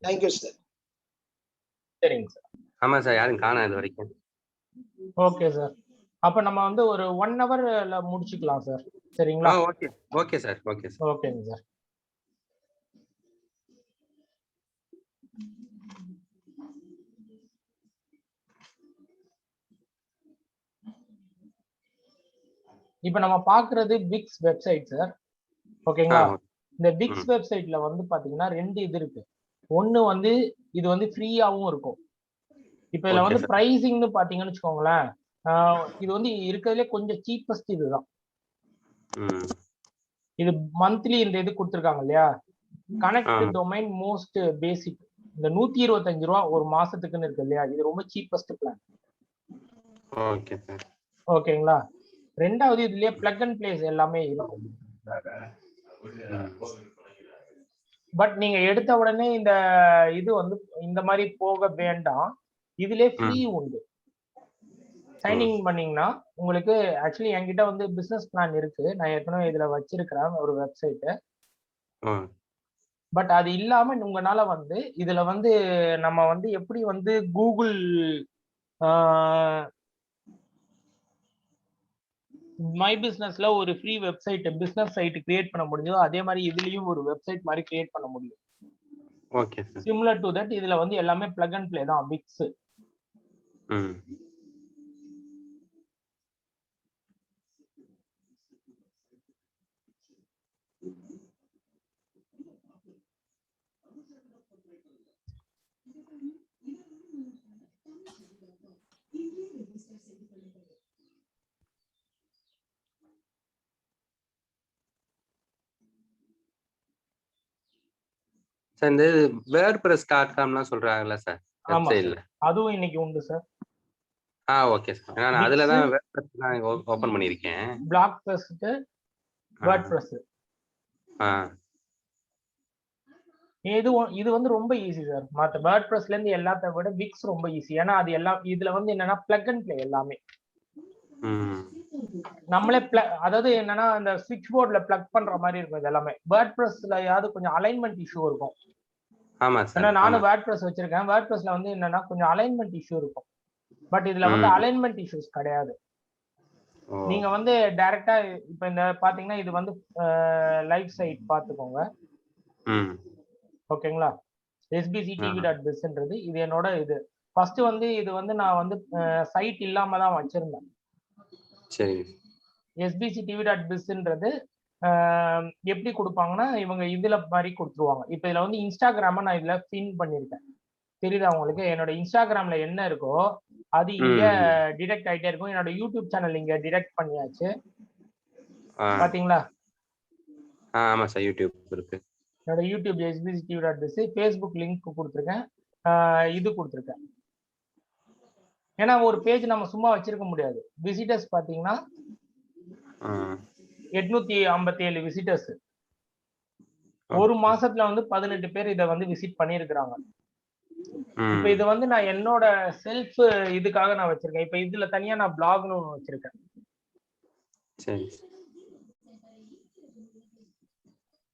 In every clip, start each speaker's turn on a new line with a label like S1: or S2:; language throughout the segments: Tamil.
S1: Thank you sir.
S2: சரிங்க சார்.
S3: ஆமா சார், யாரும் காணோம் இது வரைக்கும்.
S2: Okay sir. அப்ப நம்ம வந்து ஒரு 1 ஹவர்ல முடிச்சுக்கலாம் சார். சரிங்களா?
S3: Okay okay sir. Okay sir.
S2: ஓகேங்க சார். இப்ப நம்ம பாக்குறது பிக்ஸ் வெப்சைட் சார். ஓகேங்களா? இந்த பிக்ஸ் வெப்சைட்ல வந்து பாத்தீங்கன்னா 2 இது இருக்கு. ஒன்னு வந்து இது வந்து ஃப்ரீயாவும் இருக்கும். இப்ப இதுல வந்து பிரைசிங்னு பாத்தீங்கன்னு வச்சுக்கோங்களேன், இது வந்து இருக்கிறதுலே கொஞ்சம் சீப்பஸ்ட் இதுதான். இது மந்த்லி இந்த இது கொடுத்துருக்காங்க இல்லையா, கனெக்ட் டொமைன் மோஸ்ட் பேசிக், இந்த 125 ரூபா ஒரு மாசத்துக்குன்னு இருக்கு இல்லையா, இது ரொம்ப சீப்பஸ்ட் பிளான்.
S3: Okay sir.
S2: ஓகேங்களா? ரெண்டாவது இதுலயே பிளக் அண்ட் பிளேஸ் எல்லாமே இருக்கும். பட் நீங்க எடுத்த உடனே இந்த இது வந்து இந்த மாதிரி போக வேண்டாம். இதுலயே ஃப்ரீ உண்டு. சைனிங் பண்ணீங்கன்னா உங்களுக்கு ஆக்சுவலி என்கிட்ட வந்து பிசினஸ் பிளான் இருக்கு. நான் ஏற்கனவே இதுல வச்சிருக்கிறேன் ஒரு வெப்சைட். பட் அது இல்லாம உங்களால வந்து இதுல வந்து நம்ம வந்து எப்படி வந்து கூகுள் மை பிசினஸ்ல ஒரு free website business site create பண்ண முடிஞ்சதோ அதே மாதிரி இதுலயும் ஒரு வெப்சைட் மாதிரி கிரியேட் பண்ண முடியும்.
S3: Okay sir.
S2: Similar to that இதுல வந்து எல்லாமே பிளக் அண்ட் ப்ளே தான் பிக்ஸ்.
S3: இந்த wordpress.comலாம் சொல்றாங்கல்ல சார் வெப்சைட்ல,
S2: அதுவும் இன்னைக்கு உண்டு சார்.
S3: Okay sir. நான் அதுல தான் wordpress நான் ஓபன் பண்ணிருக்கேன்.
S2: Blog pressed WordPress. இது வந்து ரொம்ப ஈஸி சார். மத்த வேர்ட்பிரஸ்ல இருந்து எல்லாத்த விட விக்ஸ் ரொம்ப ஈஸி. ஏன்னா அது எல்லாம் இதுல வந்து என்னன்னா பிளக் அண்ட் ப்ளே எல்லாமே. நம்மளே அதாவது என்னன்னா அந்த ஸ்விட்ச் போர்ட்ல பிளக் பண்ற மாதிரி இருக்கும். இது எல்லாமே வேர்ட்பிரஸ்ல யாவது கொஞ்சம் அலைன்மெண்ட் இஷ்யூ இருக்கும்.
S3: ஆமா சார்.
S2: ஏன்னா நானும் வேர்ட்பிரஸ் வச்சிருக்கேன். வேர்ட்பிரஸ்ல வந்து என்னன்னா கொஞ்சம் அலைன்மெண்ட் இஷ்யூ இருக்கும். பட் இதுல வந்து அலைன்மெண்ட் இஷ்யூஸ் கிடையாது. நீங்க வந்து டைரக்டா இப்ப இந்த பாத்தீங்கன்னா இது வந்து லைவ் சைட் பாத்துக்கோங்க. ஓகேங்களா? sbctv.bizன்றது இது என்னோட இது. ஃபர்ஸ்ட் வந்து இது வந்து நான் வந்து சைட் இல்லாம தான் வச்சிருந்தேன்.
S3: சரி.
S2: sbctv.bizன்றது எப்படி கொடுப்பாங்கன்னா இவங்க இதுல மாதிரி கொடுத்துருவாங்க. இப்ப இதுல வந்து இன்ஸ்டாகிராம நான் இதுல பின் பண்ணிருக்கேன். தெரியுதா உங்களுக்கு? என்னோட இன்ஸ்டாகிராம்ல என்ன இருக்கோ அது இங்க டிடெக்ட் ஆயிட்டே இருக்கும். என்னோட யூடியூப் சேனல் இங்க டிடெக்ட் பண்ணியாச்சு. பாத்தீங்களா?
S3: ஆமா சார், யூடியூப் இருக்கு.
S2: என்னோட யூடியூப் sbctv.biz, ஃபேஸ்புக் லிங்க் கொடுத்துருக்கேன், இது கொடுத்துருக்கேன். ஏன்னா ஒரு பேஜ் நம்ம சும்மா வச்சிருக்க முடியாது. விசிட்டர்ஸ் பாத்தீங்கன்னா 857 விசிட்டர்ஸ். ஒரு மாசத்துல வந்து 18 பேர் இதை வந்து விசிட் பண்ணிருக்கிறாங்க. இப்ப இது வந்து நான் என்னோட செல்ஃப் இதுக்காக நான் வச்சிருக்கேன். இப்ப இதுல தனியா நான் பிளாக்னு ஒன்று வச்சிருக்கேன்.
S3: சரி.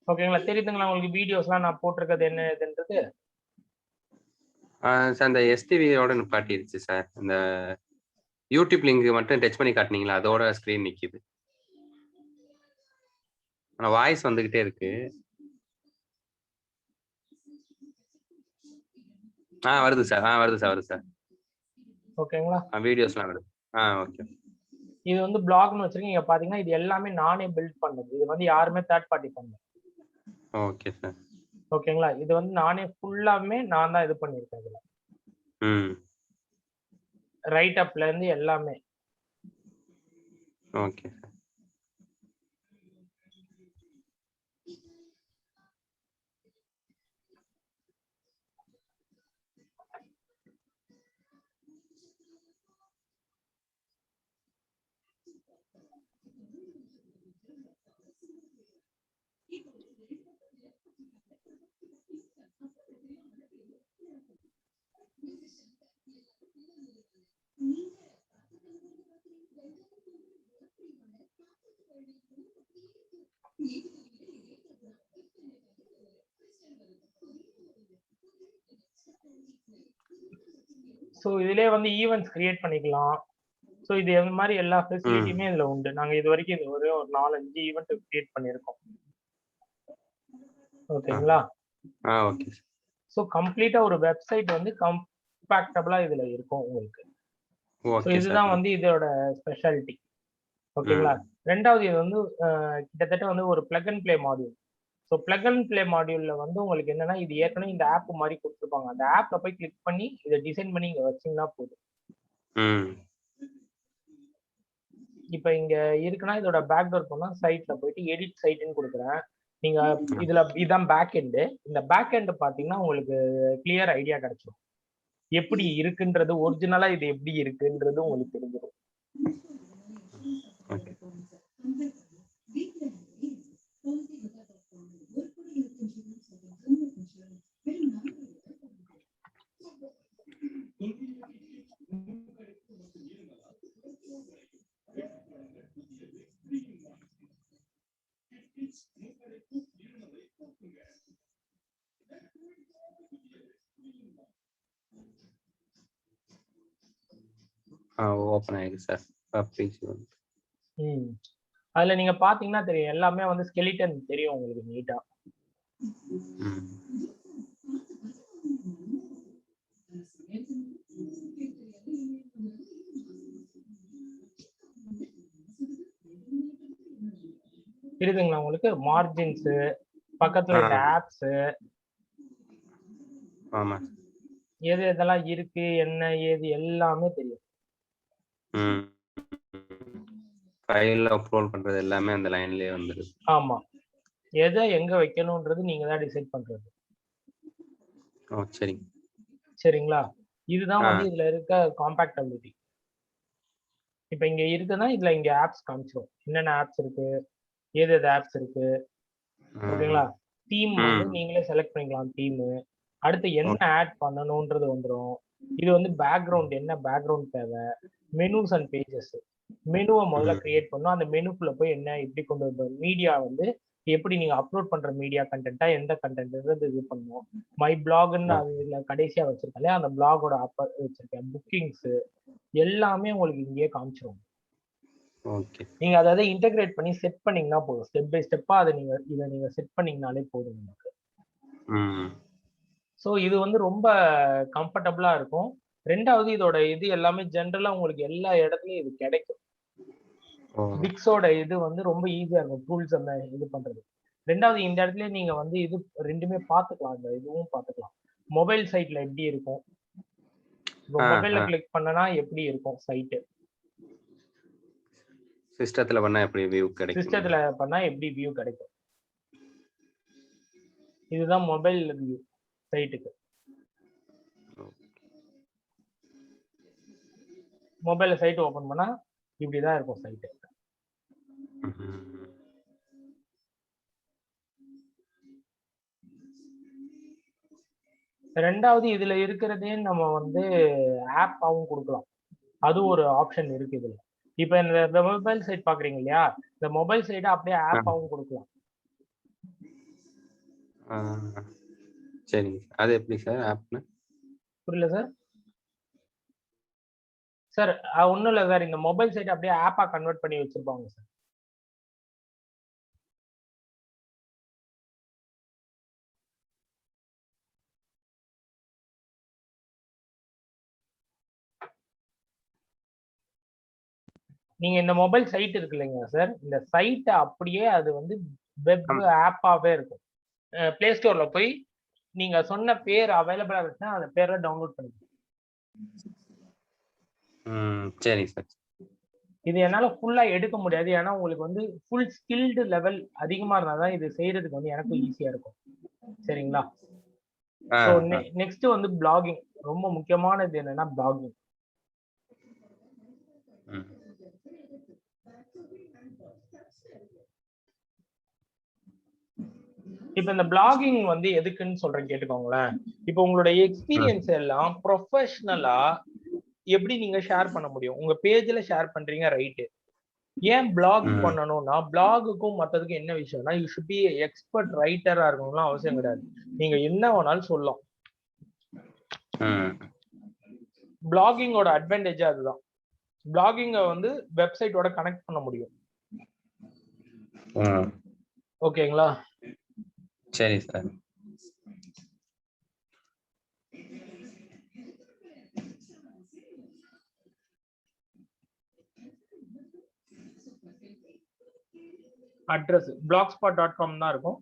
S2: ஓகேங்களா? தெரியுதுங்களா உங்களுக்கு? வீடியோஸ்லாம் நான் போட்டிருக்கிறது என்ன இதுன்றது.
S3: சார் இந்த எஸ்டிவியோட நிப்பாட்டிடுச்சு சார். இந்த யூடியூப் லிங்க் மட்டும் டச் பண்ணி காட்டினீங்களா, அதோட ஸ்கிரீன் நிக்குது. ஆனா வாய்ஸ் வந்துகிட்டே இருக்கு. வருது சார். வருது சார்.
S2: ஓகேங்களா?
S3: வீடியோஸ்லாம் வருது. ஓகே.
S2: இது வந்து பிளாக்னு வச்சிருக்கீங்க. பாத்தீங்கன்னா இது எல்லாமே நானே பில்ட் பண்ணது. இது வந்து யாருமே தேர்ட் பார்ட்டி பண்ணல.
S3: Okay sir.
S2: ஓகேங்களா? இது வந்து நானே ஃபுல்லாமே நான் தான் இது பண்ணிருக்கேன் இதுல. ரைட் அப்ல இருந்து எல்லாமே.
S3: Okay sir.
S2: ஸோ இதுலயே வந்து ஈவெண்ட்ஸ் கிரியேட் பண்ணிக்கலாம். ஸோ இது இந்த மாதிரி எல்லா ஃபெசிலிட்டியுமே இதுல உண்டு. நாங்க இது வரைக்கும் இது ஒரே ஒரு 4-5 ஈவெண்ட் கிரியேட் பண்ணியிருக்கோம். ஓகேங்களா?
S3: ஓகே.
S2: ஸோ கம்ப்ளீட்டா ஒரு வெப்சைட் வந்து கம்பேக்டபிளா இதுல இருக்கும் உங்களுக்கு. ஸோ இதுதான் வந்து இதோட ஸ்பெஷாலிட்டி. ஓகேங்களா? ரெண்டாவது இது வந்து கிட்டத்தட்ட வந்து ஒரு plug and play module. So plug and play மாடியூல்ல வந்து உங்களுக்கு என்னன்னா இது ஏற்கனவே இந்த ஆப் மாதிரி கொடுத்துருப்பாங்க. அந்த ஆப்ல போய் கிளிக் பண்ணி இதை டிசைன் பண்ணி இங்க வச்சீங்கன்னா போதும். இப்ப இங்க இருக்குன்னா இதோட பேக்டோர் போனா சைட்ல போயிட்டு எடிட் சைட்னு கொடுக்குறேன். நீங்க இதுல இதான் பேக் எண்டு. இந்த பேக் எண்ட் பாத்தீங்கன்னா உங்களுக்கு கிளியர் ஐடியா கிடைச்சிடும். எப்படி இருக்குன்றது ஒரிஜினலா இது எப்படி இருக்குன்றது உங்களுக்கு தெரிஞ்சிடும்.
S3: ஓபன் ஆயிருக்கு சார்.
S2: அதுல நீங்க பாத்தீங்கன்னா தெரியும் எல்லாமே வந்து ஸ்கெலிட்டன் தெரியும் உங்களுக்கு நீட்டா. இருக்குங்களா உங்களுக்கு மார்ஜின்ஸ் பக்கத்துல இந்த ஆப்ஸ் எது எதெல்லாம் இருக்கு என்ன ஏது எல்லாமே தெரியும்.
S3: ஃபைல் அப்லோட் பண்றது எல்லாமே அந்த லைன்லயே வந்துருது.
S2: ஆமா, எதை எங்க வைக்கணும்ன்றது நீங்க தான் டிசைட் பண்றது.
S3: சரிங்க.
S2: சரிங்களா? இதுதான் வந்து இதுல இருக்க காம்பாக்டபிலிட்டி. இப்ப இங்க இருக்குன்னா இதுல இங்க ஆப்ஸ் காமிச்சிடும். என்னென்ன ஆப்ஸ் இருக்கு, ஏது ஆப்ஸ் இருக்கு. ஓகேங்களா? தீம் வந்து நீங்களே செலக்ட் பண்ணிக்கலாம் தீம். அடுத்து என்ன ஆட் பண்ணணும்ன்றது வந்துடும். இது வந்து பேக்ரவுண்ட் என்ன பேக்ரவுண்ட் தேவை, மெனூஸ் அண்ட் பேஜஸ். மெனுவை முதல்ல கிரியேட் பண்ணணும். அந்த மெனுக்குள்ள போய் என்ன எப்படி கொண்டு வர மீடியா வந்து எப்படி நீங்க அப்லோட் பண்ற மீடியா கண்டென்ட்டா எந்த கண்டென்ட் இது பண்ணுவோம். மை பிளாக்னு அதுல கடைசியா வச்சிருக்கேன் அந்த பிளாகோட அப்பர் வச்சிருக்கேன். புக்கிங்ஸ் எல்லாமே உங்களுக்கு இங்கேயே காமிச்சிரும். நீங்க அதாவது இன்டகிரேட் பண்ணி செட் பண்ணீங்கன்னா போதும். ஸ்டெப் பை ஸ்டெப்பா அதை நீங்க செட் பண்ணீங்கனாலே போதும் உங்களுக்கு. ஸோ இது வந்து ரொம்ப கம்ஃபர்டபுளா இருக்கும். ரெண்டாவது இதோட இது எல்லாமே ஜென்ரலா உங்களுக்கு எல்லா இடத்துலயும் இது கிடைக்கும். பிக்ஸோட இது வந்து ரொம்ப ஈஸியா இருக்கும் டூல்ஸ் அந்த இது பண்றது. ரெண்டாவது இந்த இடத்துல நீங்க வந்து இது ரெண்டுமே பார்த்துக்கலாம். இந்த இதுவும் பார்த்துக்கலாம். மொபைல் சைட்ல எப்படி இருக்கும், மொபைல்ல கிளிக் பண்ணனா எப்படி இருக்கும் சைட்டு,
S3: சிஸ்டத்துல பண்ணா எப்படி வியூ கிடைக்கும்,
S2: சிஸ்டத்துல பண்ணா எப்படி வியூ கிடைக்கும். இதுதான் மொபைல் வியூ சைட்டுக்கு. மொபைல்ல சைட் ஓபன் பண்ணா இப்படிதான் இருக்கும் சைட்டு. ரெண்டாவது இதுல இருக்கிறதே நம்ம வந்து ஆப்பாவும் கொடுக்கலாம். அது ஒரு ஆப்ஷன் இருக்கு இதுல. இப்ப இந்த மொபைல் சைட் பாக்குறீங்க இல்லையா, இந்த மொபைல் சைட அப்படியே ஆப்பாவும் கொடுக்கலாம்.
S3: சரிங்க. அது எப்படி சார் ஆப்னா?
S2: புரியல சார். சார் ஒண்ணும் இல்ல சார், இந்த மொபைல் சைட் அப்படியே ஆப்பா கன்வெர்ட் பண்ணி வச்சிருப்பாங்க சார். நீங்க இந்த மொபைல் சைட் இருக்கு இல்லைங்க சார், இந்த சைட்டை அப்படியே அது வந்து வெப் ஆப்பாவே இருக்கும். பிளே ஸ்டோர்ல போய் நீங்க சொன்ன பேர் அவைலபிளா இருக்குன்னா அந்த பேரை டவுன்லோட் பண்ணிக்கலாம்.
S3: சரி சார்.
S2: இது என்னால ஃபுல்லா எடுக்க முடியாது, ஏன்னா உங்களுக்கு வந்து ஃபுல் ஸ்கில்டு லெவல் அதிகமா இருந்தாதான் இது செய்யறதுக்கு வந்து எனக்கும் ஈஸியா இருக்கும். சரிங்களா? நெக்ஸ்ட் வந்து பிளாகிங். ரொம்ப முக்கியமானது என்னன்னா பிளாகிங். இப்ப இந்த பிளாகிங் வந்து எதுக்குன்னு சொல்றேன் கேட்டுக்கோங்களேன். இப்ப உங்களோட எக்ஸ்பீரியன்ஸ் எல்லாம் ப்ரொஃபஷனலா எப்படி நீங்க ஷேர் பண்ண முடியும்? உங்க பேஜ்ல ஷேர் பண்றீங்க, ரைட்டு. ஏன் பிளாக் பண்ணணும்னா, பிளாகுக்கும் மத்ததுக்கும் என்ன விஷயம்னா, யூ ஷுட் பி எக்ஸ்பர்ட் ரைட்டரா இருக்கணும்லாம் அவசியம் கிடையாது. நீங்க என்ன வேணாலும் சொல்லலாம். பிளாகிங்கோட அட்வான்டேஜ் அதுதான். பிளாகிங்கை வந்து வெப்சைட்டோட கனெக்ட் பண்ண முடியும். ஓகேங்களா?
S3: சரி சார்.
S2: அட்ரஸ் blogspot.com தான் இருக்கும்.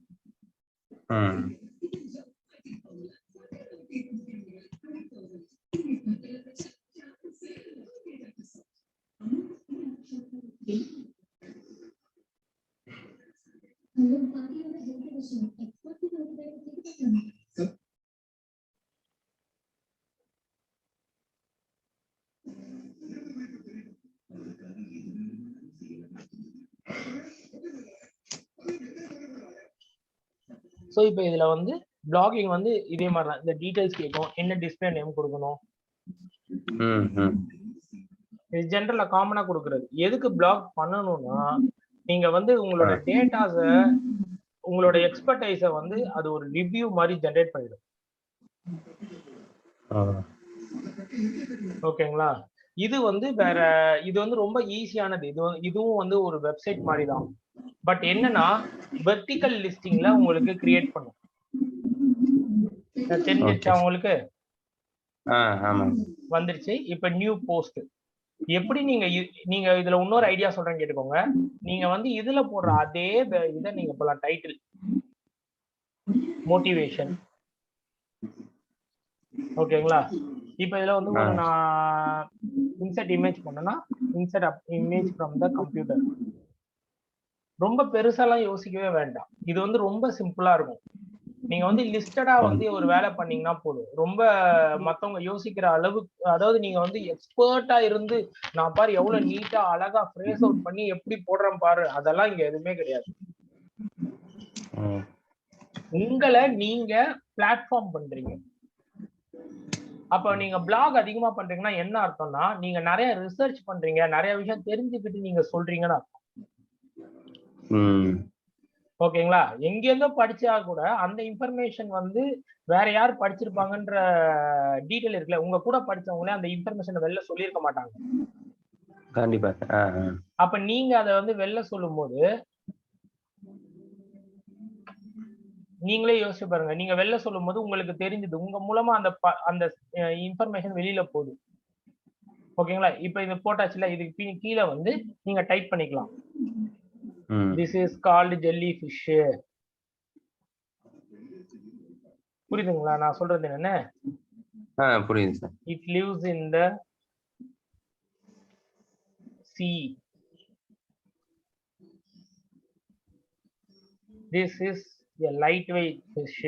S2: ஸோ இப்போ இதுல வந்து பிளாகிங் வந்து இதே மாதிரி தான். இந்த டீடைல்ஸ் கேட்கும், என்ன டிஸ்பிளே நேம் கொடுக்கணும், இது ஜென்ரலா காமனா கொடுக்கறது. எதுக்கு பிளாக் பண்ணணும்னா, நீங்க வந்து உங்களோட டேட்டாஸ, உங்களோட எக்ஸ்பர்டைஸ வந்து அது ஒரு ரிவ்யூ மாதிரி ஜெனரேட் பண்ணிடும். ஓகேங்களா? இது வந்து வேற, இது வந்து ரொம்ப ஈஸியானது. இதுவும் வந்து ஒரு வெப்சைட் மாதிரி தான். பட் என்னன்னா, வெர்டிக்கல் லிஸ்டிங்ல உங்களுக்கு கிரியேட் பண்ணும். தெரிஞ்சிருச்சா உங்களுக்கு? வந்துருச்சு. இப்ப நியூ போஸ்ட் எப்படி நீங்க இதுல இன்னொரு ஐடியா சொல்றேன் கேட்டுக்கோங்க. நீங்க வந்து இதுல போடுற அதே இதை நீங்க போடலாம். Title motivation. ஓகேங்களா? இப்ப இதுல வந்து ஒரு நான் இன்சர்ட் இமேஜ் பண்ணனா, insert image from the computer. ரொம்ப பெருசாலாம் யோசிக்கவே வேண்டாம். இது வந்து ரொம்ப சிம்பிளா இருக்கும். நீங்க வந்து லிஸ்டடா வந்து ஒரு வேலை பண்ணீங்கன்னா போதும். ரொம்ப மத்தவங்க யோசிக்கிற அளவுக்கு, அதாவது நீங்க வந்து எக்ஸ்பர்ட்டா இருந்து நான் பாரு எவ்வளவு நீட்டா அழகா ஃப்ரேஸ் அவுட் பண்ணி எப்படி போடுறேன் பாரு, அதெல்லாம் இங்க எதுவுமே கிடையாது. உங்களை நீங்க பிளாட்ஃபார்ம் பண்றீங்க. அப்ப நீங்க பிளாக் அதிகமா பண்றீங்கன்னா என்ன அர்த்தம்னா, நீங்க நிறைய ரிசர்ச் பண்றீங்க, நிறைய விஷயம் தெரிஞ்சுக்கிட்டு நீங்க சொல்றீங்கன்னு அர்த்தம். ஓகேங்களா? எங்கேருந்தோ படிச்சா கூட அந்த இன்ஃபர்மேஷன் வந்து வேற யார் படிச்சிருப்பாங்கன்ற டீடைல் இருக்குல்ல, உங்க கூட படிச்சவங்களே அந்த இன்ஃபர்மேஷனை வெளில சொல்லியிருக்க மாட்டாங்க.
S3: கண்டிப்பா.
S2: அப்ப நீங்க அதை வந்து வெளில சொல்லும் போது நீங்களே யோசிச்சு பாருங்க. நீங்க வெளில சொல்லும் போது உங்களுக்கு தெரிஞ்சது, உங்க மூலமா அந்த இன்ஃபர்மேஷன் வெளியில போகுது. ஓகேங்களா? இப்ப இது போட்டாச்சுல, இதுக்கு கீழே வந்து நீங்க டைப் பண்ணிக்கலாம். This is called jellyfish. புரியுதுங்களா நான் சொல்றது என்னன்னு?
S3: புரியுது sir.
S2: It lives in the sea. This is a lightweight fish.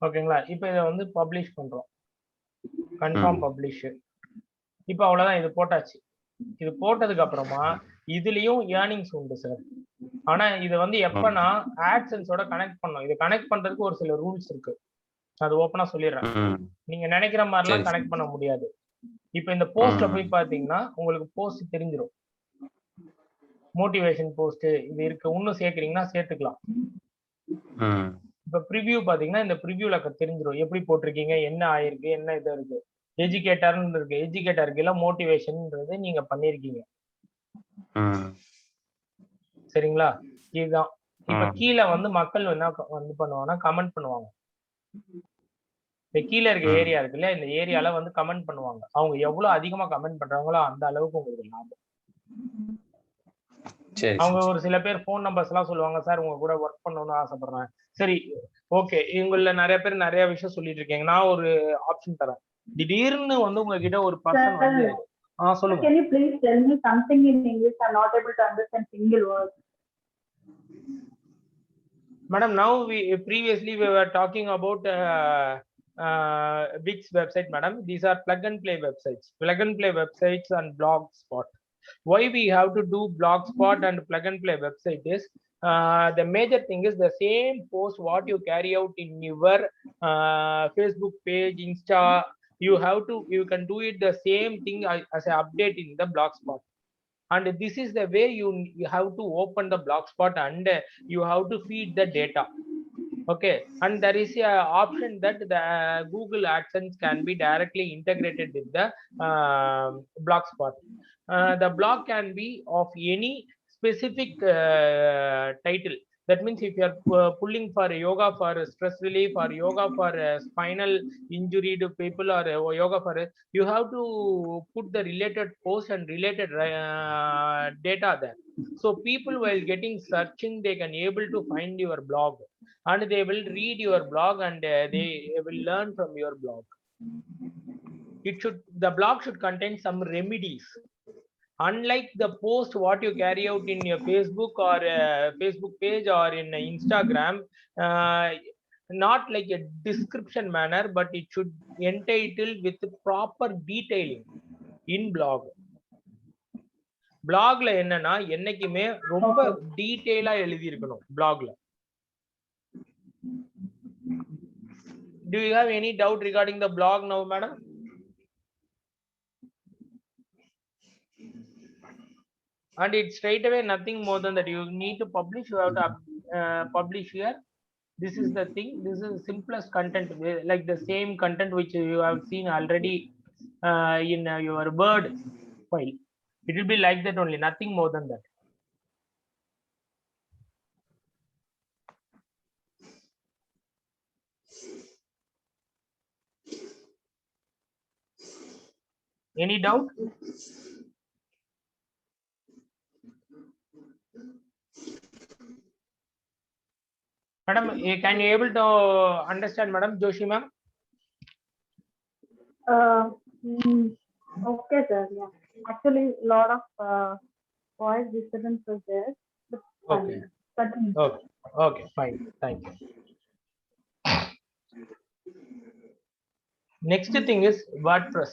S2: ஓகேங்களா? இப்ப இதை வந்து பப்ளிஷ் பண்றோம். Confirm publish. இப்ப அவ்வளவுதான், இது போட்டாச்சு. இது போட்டதுக்கு அப்புறமா இதுலயும் ஏர்னிங்ஸ் உண்டு சார். ஆனா இது வந்து எப்பனா ஆட்சன்ஸோட கனெக்ட் பண்ணணும். இது கனெக்ட் பண்றதுக்கு ஒரு சில ரூல்ஸ் இருக்கு. அது ஓப்பனா சொல்லிடுறேன். நீங்க நினைக்கிற மாதிரிலாம் கனெக்ட் பண்ண முடியாது. இப்ப இந்த போஸ்ட்ல போய் பாத்தீங்கன்னா உங்களுக்கு போஸ்ட் தெரிஞ்சிடும். மோட்டிவேஷன் போஸ்ட் இது இருக்கு, இன்னும் சேர்க்கிறீங்கன்னா சேர்த்துக்கலாம். இப்ப ப்ரிவியூ பாத்தீங்கன்னா இந்த ப்ரிவியூல தெரிஞ்சிடும் எப்படி போட்டிருக்கீங்க, என்ன ஆயிருக்கு, என்ன இது இருக்கு. எஜுகேட்டர்னு இருக்கு, எஜுகேட்டருக்கு எல்லாம் மோட்டிவேஷன்ன்றது நீங்க பண்ணிருக்கீங்க. சரிங்களா? இதுதான். இப்ப கீழே வந்து மக்கள் என்ன வந்து பண்ணுவாங்கன்னா கமெண்ட் பண்ணுவாங்க. இந்த கீழே இருக்க ஏரியா இருக்குல்ல, இந்த ஏரியால வந்து கமெண்ட் பண்ணுவாங்க. அவங்க எவ்வளவு அதிகமா கமெண்ட் பண்றாங்களோ அந்த அளவுக்கு உங்களுக்கு லாபம். அவங்க ஒரு சில பேர் போன் நம்பர்ஸ் எல்லாம் சொல்லுவாங்க, சார் உங்க கூட ஒர்க் பண்ணணும்னு ஆசைப்படுறேன். சரி, ஓகே, இவங்கள நிறைய பேர் நிறைய விஷயம் சொல்லிட்டு இருக்கீங்க. நான் ஒரு ஆப்ஷன் தரேன். திடீர்னு வந்து உங்ககிட்ட ஒரு பர்சன் வந்து சொல்லுங்க.
S1: Can you please tell me something in English? I'm not able to understand single word.
S2: Madam, now previously we were talking about Wix website, madam. These are plug and play websites. Plug and play websites and Blogspot. Why we have to do Blogspot and plug and play website is the major thing is the same post what you carry out in your Facebook page, Insta. You can do it the same thing as an update in the Blogspot. And this is the way you have to open the Blogspot and you have to feed the data. Okay, and there is a option that the Google AdSense can be directly integrated with the Blogspot. The blog can be of any specific title. That means if you are pulling for yoga for stress relief, or yoga for spinal injury to people, or yoga for you have to put the related post and related data there. So people while getting searching, they can able to find your blog, and they will read your blog, and they will learn from your blog. The blog should contain some remedies, unlike the post what you carry out in your Facebook or Facebook page or in Instagram. Not like a description manner, but it should entitle with proper detailing in blog. பிளாக்ல என்னன்னா என்னைக்குமே ரொம்ப டீடைலா எழுதி இருக்கணும் பிளாக்ல. Do you have any doubt regarding the blog now, madam? And it's straight away nothing more than that. You need to publish, you have to publish here. This is the thing. This is the simplest content, like the same content which you have seen already in your Word file. It will be like that only, nothing more than that. Any doubt? Madam, can you able to understand, Madam Joshi ma'am?
S1: Okay, sir. Yeah. Actually, a lot of voice disturbance was there. But
S2: Okay.
S1: continue.
S2: Okay. Okay. Fine. Thank you. Next thing is WordPress.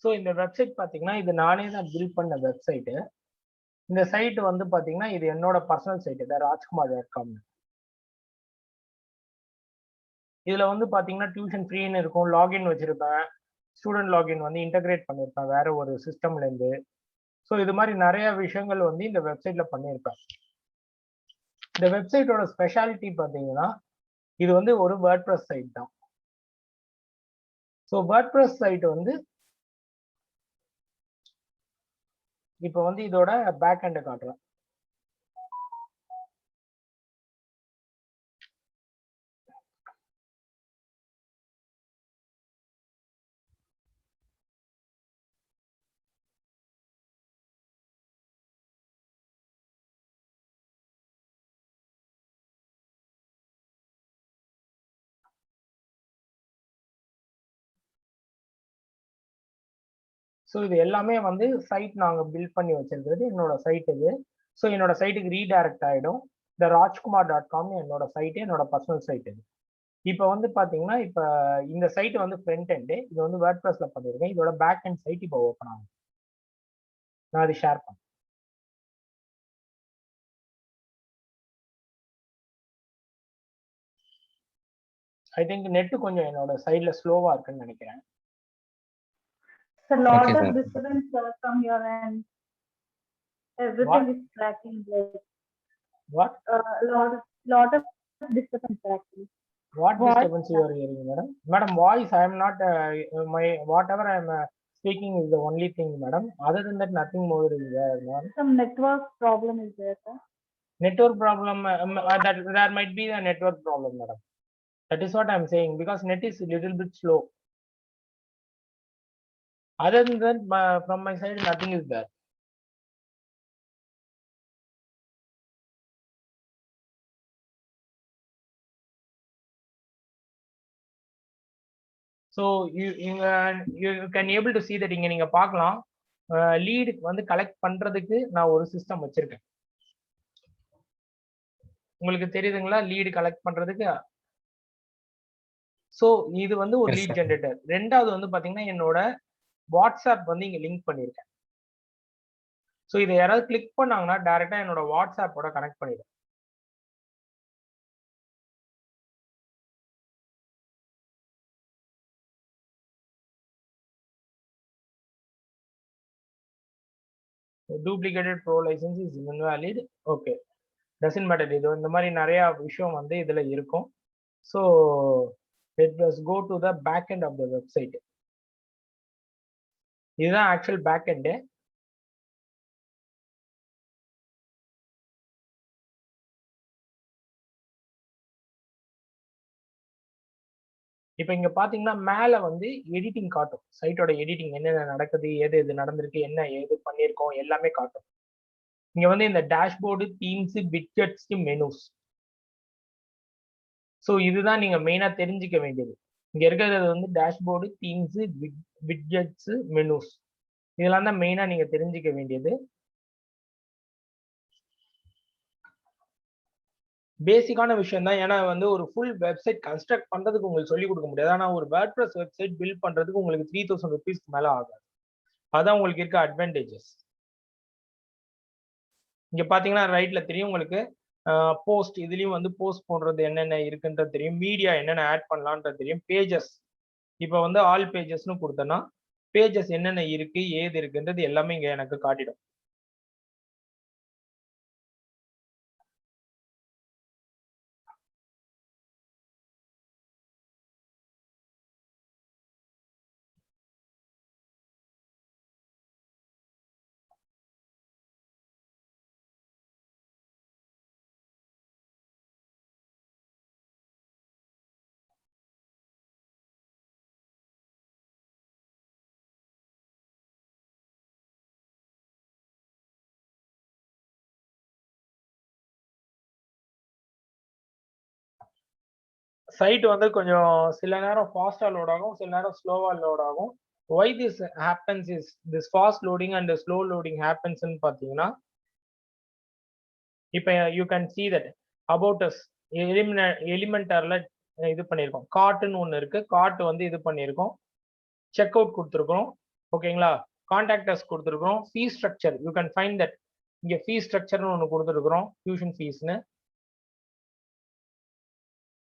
S2: So இந்த வெப்சைட் பார்த்தீங்கன்னா இது நானே தான் பில்ட் பண்ண வெப்சைட்டு. இந்த சைட் வந்து பார்த்தீங்கன்னா இது என்னோட பர்சனல் சைட்டு rajkumar.com. இதில் வந்து பார்த்தீங்கன்னா டியூஷன் ஃப்ரீன்னு இருக்கும், லாகின் வச்சுருப்பேன், ஸ்டூடெண்ட் லாகின் வந்து இன்டகிரேட் பண்ணியிருப்பேன் வேற ஒரு சிஸ்டம்லேருந்து. ஸோ இது மாதிரி நிறைய விஷயங்கள் வந்து இந்த வெப்சைட்டில் பண்ணியிருப்பேன். இந்த வெப்சைட்டோட ஸ்பெஷாலிட்டி பார்த்தீங்கன்னா இது வந்து ஒரு வேர்ட்பிரஸ் சைட் தான். ஸோ வேர்ட்பிரஸ் சைட் வந்து இப்போ வந்து இதோட பேக் எண்டை காட்டுறேன். ஸோ இது எல்லாமே வந்து சைட் நாங்கள் பில்ட் பண்ணி வச்சிருக்கிறது என்னோட சைட் இது. ஸோ என்னோட சைட்டுக்கு ரீடைரக்ட் ஆகிடும். இந்த rajkumar.com என்னோட சைட்டு, என்னோட பர்சனல் சைட் இது. இப்போ வந்து பார்த்தீங்கன்னா இப்போ இந்த சைட்டு வந்து ஃப்ரண்ட் எண்டு, இது வந்து வேர்ட்பிரஸ்ல பண்ணியிருக்கேன். இதோட பேக் எண்ட் சைட் இப்போ ஓப்பன் ஆகும். நான் அது ஷேர் பண்ணேன். ஐ திங்க் நெட்டு கொஞ்சம் என்னோட சைட்ல ஸ்லோவா இருக்குன்னு நினைக்கிறேன்.
S1: It's a lot of disturbance from your end. Everything is cracking.
S2: What?
S1: Lot of disturbance actually.
S2: What disturbance you are hearing, madam? Madam, voice I am not my whatever I am speaking is the only thing, madam. Other than that, nothing more is there, madam.
S1: Some network problem is there, sir.
S2: Network problem. That there might be a network problem, madam. That is what I am saying, because net is a little bit slow. Other than that, from my side, nothing is there. So you can able to see that இங்க நீங்க பார்க்கலாம் லீடு வந்து கலெக்ட் பண்றதுக்கு நான் ஒரு சிஸ்டம் வச்சிருக்கேன். உங்களுக்கு தெரியுதுங்களா லீடு கலெக்ட் பண்றதுக்கு? ஸோ இது வந்து ஒரு லீட் ஜெனரேட்டர். ரெண்டாவது வந்து பாத்தீங்கன்னா என்னோட வாட்ஸ்அப் வந்து இங்க லிங்க் பண்ணியிருக்கேன். ஸோ இதை யாராவது கிளிக் பண்ணாங்கன்னா டைரக்டா என்னோட வாட்ஸ்அப்போட கனெக்ட் பண்ணிடுறேன். Duplicated pro license is invalid. Okay, doesn't matter. இது இந்த மாதிரி நிறைய விஷயம் வந்து இதுல இருக்கும். So let us go to the back end of the website. இதுதான் ஆக்சுவல் பேக் எண்டு. இப்போ இங்க பாத்தீங்கன்னா மேல வந்து எடிட்டிங் காட்டும். சைட்டோட எடிட்டிங் என்னென்ன நடக்குது, எது எது நடந்திருக்கு, என்ன ஏது பண்ணியிருக்கோம் எல்லாமே காட்டும். இங்க வந்து இந்த dashboard, themes, widgets, menus. So இதுதான் நீங்க மெயினா தெரிஞ்சுக்க வேண்டியது. இங்க இருக்கிறது வந்து டேஷ்போர்டு, தீம்ஸ், விட்ஜெட்ஸ், மெனுஸ். இதெல்லாம் தான் மெயினா நீங்க தெரிஞ்சுக்க வேண்டியது. பேசிக்கான விஷயம் தான். ஏன்னா வந்து ஒரு ஃபுல் வெப்சைட் கன்ஸ்ட்ரக்ட் பண்றதுக்கு உங்களுக்கு சொல்லி கொடுக்க முடியாது. ஆனா ஒரு வேர்ட்பிரஸ் வெப்சைட் பில்ட் பண்றதுக்கு உங்களுக்கு 3000 rupees மேல ஆகாது. அதான் உங்களுக்கு இருக்க அட்வான்டேஜஸ். இங்க பாத்தீங்கன்னா ரைட்ல தெரியும் உங்களுக்கு போஸ்ட். இதுலயும் வந்து போஸ்ட் போடுறது என்னென்ன இருக்குன்றது தெரியும். மீடியா என்னென்ன ஆட் பண்ணலான்றது தெரியும். பேஜஸ் இப்போ வந்து ஆல் பேஜஸ்னு கொடுத்தேன்னா பேஜஸ் என்னென்ன இருக்கு, ஏது இருக்குன்றது எல்லாமே இங்க எனக்கு காட்டிடும். சைட் வந்து கொஞ்சம் சில நேரம் ஃபாஸ்டா லோட் ஆகும், சில நேரம் ஸ்லோவா லோட் ஆகும். why this happens is this fast loading and the slow loading happens ன்னு பாத்தீங்கன்னா இப்போ you can see that about us எலிமெண்டர்ல இது பண்ணியிருக்கோம். கார்ட்னு ஒன்று இருக்கு. கார்ட் வந்து இது பண்ணியிருக்கோம். செக் அவுட் கொடுத்துருக்கோம். ஓகேங்களா. கான்டாக்ட் அஸ் கொடுத்துருக்கோம். Fee structure you can find that. இங்க ஃபீ ஸ்ட்ரக்சர்னு ஒன்று கொடுத்துருக்குறோம், டியூஷன் ஃபீஸ்னு.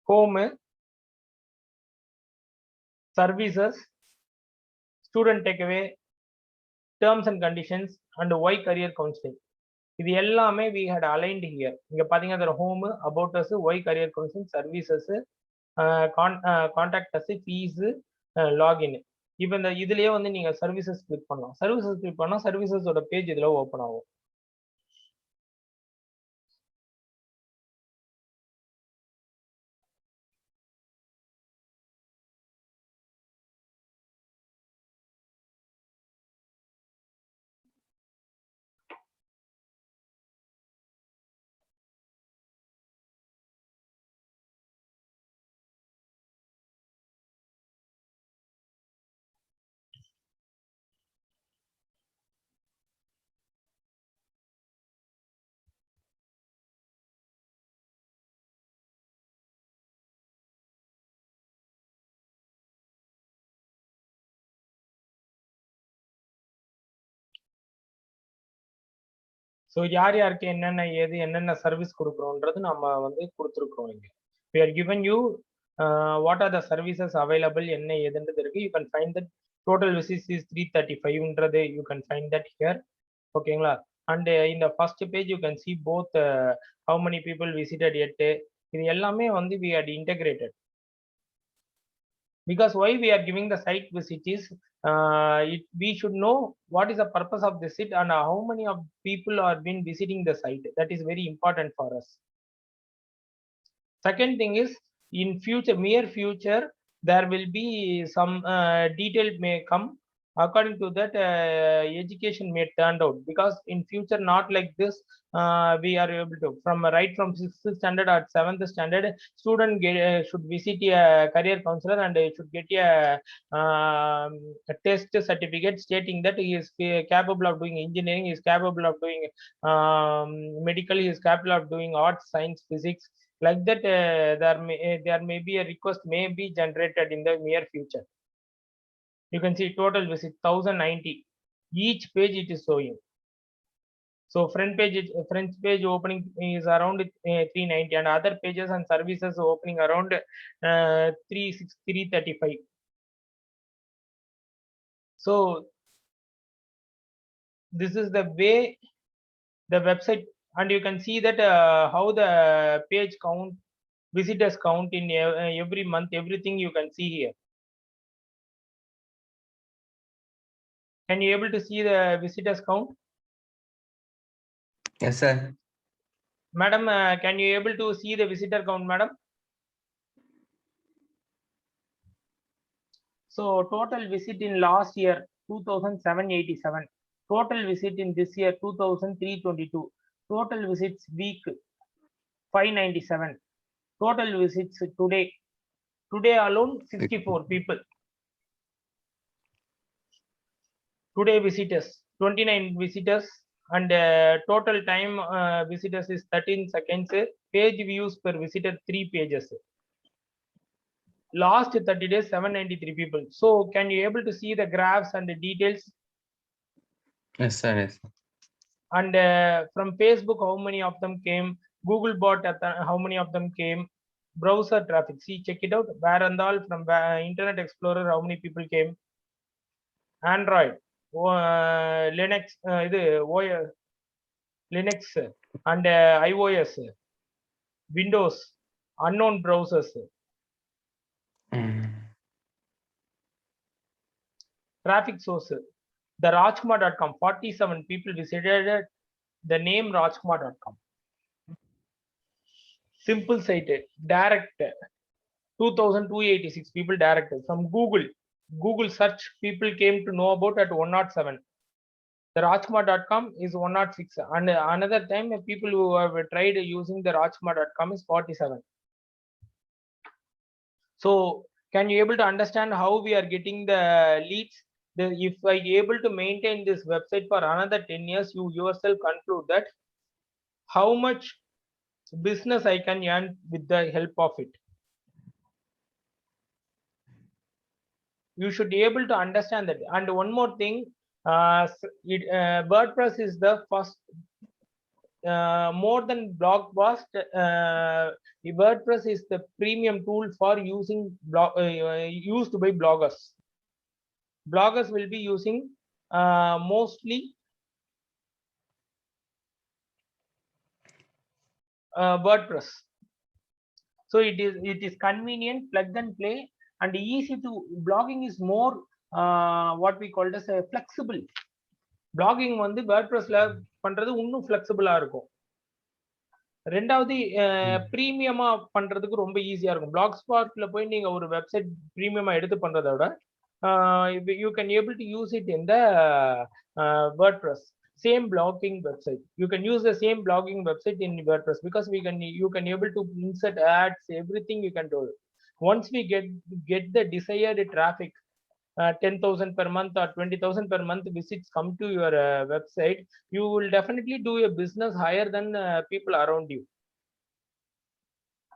S2: Home, services, student takeaway, terms and conditions and why career counselling. இது எல்லாமே we had aligned here. இங்க பாத்தீங்கன்னா அதுல home, about us, why career counselling, services, contact us, fees, login. இப்போ இந்த இதுலயே வந்து நீங்க சர்வீசஸ் கிளிக் பண்ணலாம். சர்வீசஸ் கிளிக் பண்ணா சர்வீசஸோட பேஜ் இதுல ஓப்பன் ஆகும். ஸோ யார் யாருக்கு என்னென்ன ஏது என்னென்ன சர்வீஸ் கொடுக்குறோன்றது நம்ம வந்து கொடுத்துருக்குறோம் இங்க. We are given you what are the services available, என்ன ஏதுன்றது இருக்கு. You can find that total visits is 335ன்றது you can find that here. ஓகேங்களா. அண்ட் இந்த first page you can see both how many people visited yet. இது எல்லாமே வந்து we had integrated. Because why we are giving the site visit is we should know what is the purpose of the site and how many of people are been visiting the site. That is very important for us. Second thing is in future, near future, there will be some detail may come. According to that, education may turn out, because in future not like this. We are able to right from 6th standard or 7th standard, student should visit a career counselor and should get a test certificate stating that he is capable of doing engineering, he is capable of doing medical, he is capable of doing arts, science, physics. Like that, there may be a request may be generated in the near future. You can see total visit 1090. Each page it is showing. So front page opening is around 390, and other pages and services opening around 335. So this is the way the website, and you can see that how the page count, visitors count in every month, everything you can see here. Can you able to see the visitors count?
S3: Yes sir.
S2: Madam, can you able to see the visitor count, madam? So total visit in last year 2787, total visit in this year 2322, total visits week 597, total visits today alone 64 people. Today visitors 29 visitors, and total time visitors is 13 seconds. Page views per visitor 3 pages. Last 30 days 793 people. So can you able to see the graphs and the details?
S3: Yes sir. Yes sir.
S2: And from Facebook, how many of them came? Google bot, how many of them came? Browser traffic, see, check it out. Where and all from Internet Explorer, how many people came? Android, Linux, Linux and iOS, Windows, unknown browsers. Traffic source, the Rajkumar.com, 47 people visited the name Rajkumar.com. Simple site, direct 2286 people directed from Google search. People came to know about at 107. The Rajkumar.com is 106, and another time people who have tried using the Rajkumar.com is 47. So can you able to understand how we are getting the leads? If I able to maintain this website for another 10 years, you yourself conclude that how much business I can earn with the help of it. you should be able to understand that. And one more thing, WordPress is the first, more than Blogspot, WordPress is the premium tool for using used by bloggers. Bloggers will be using mostly WordPress. So it is convenient, plug and play, and easy to. Blogging is more what we call as a flexible. Blogging வந்து WordPressல பண்றது இன்னும் ஃபிளெக்சிபிளா இருக்கும். ரெண்டாவது பிரீமியமா பண்றதுக்கு ரொம்ப ஈஸியா இருக்கும். Blogspotல போய் நீங்க ஒரு வெப்சைட் பிரீமியமா எடுத்து பண்றதை விட you can able to use it in the WordPress. Same blogging website, you can use the same blogging website in WordPress, because you can able to insert ads, everything you can do. Once we get the desired traffic, 10,000 per month or 20,000 per month visits come to your website, you will definitely do a business higher than people around you.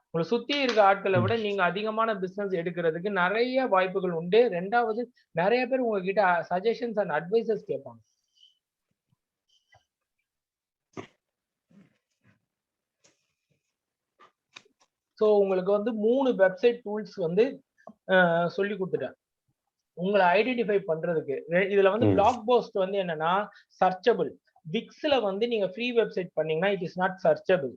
S2: உங்களை சுத்தி இருக்க ஆட்களை விட நீங்க அதிகமான பிசினஸ் எடுக்கிறதுக்கு நிறைய வாய்ப்புகள் உண்டு. ரெண்டாவது, நிறைய பேர் உங்ககிட்ட சஜஷன்ஸ் அண்ட் அட்வைசஸ் கேட்பாங்க. ஸோ உங்களுக்கு வந்து 3 வெப்சைட் டூல்ஸ் வந்து சொல்லி கொடுத்துட்டேன் உங்களை ஐடென்டிஃபை பண்றதுக்கு. இதுல வந்து பிளாக் போஸ்ட் வந்து என்னன்னா சர்ச்சபிள். விக்ஸ்ல வந்து நீங்க ஃப்ரீ வெப்சைட் பண்ணீங்கன்னா இட் இஸ் நாட் சர்ச்சபிள்.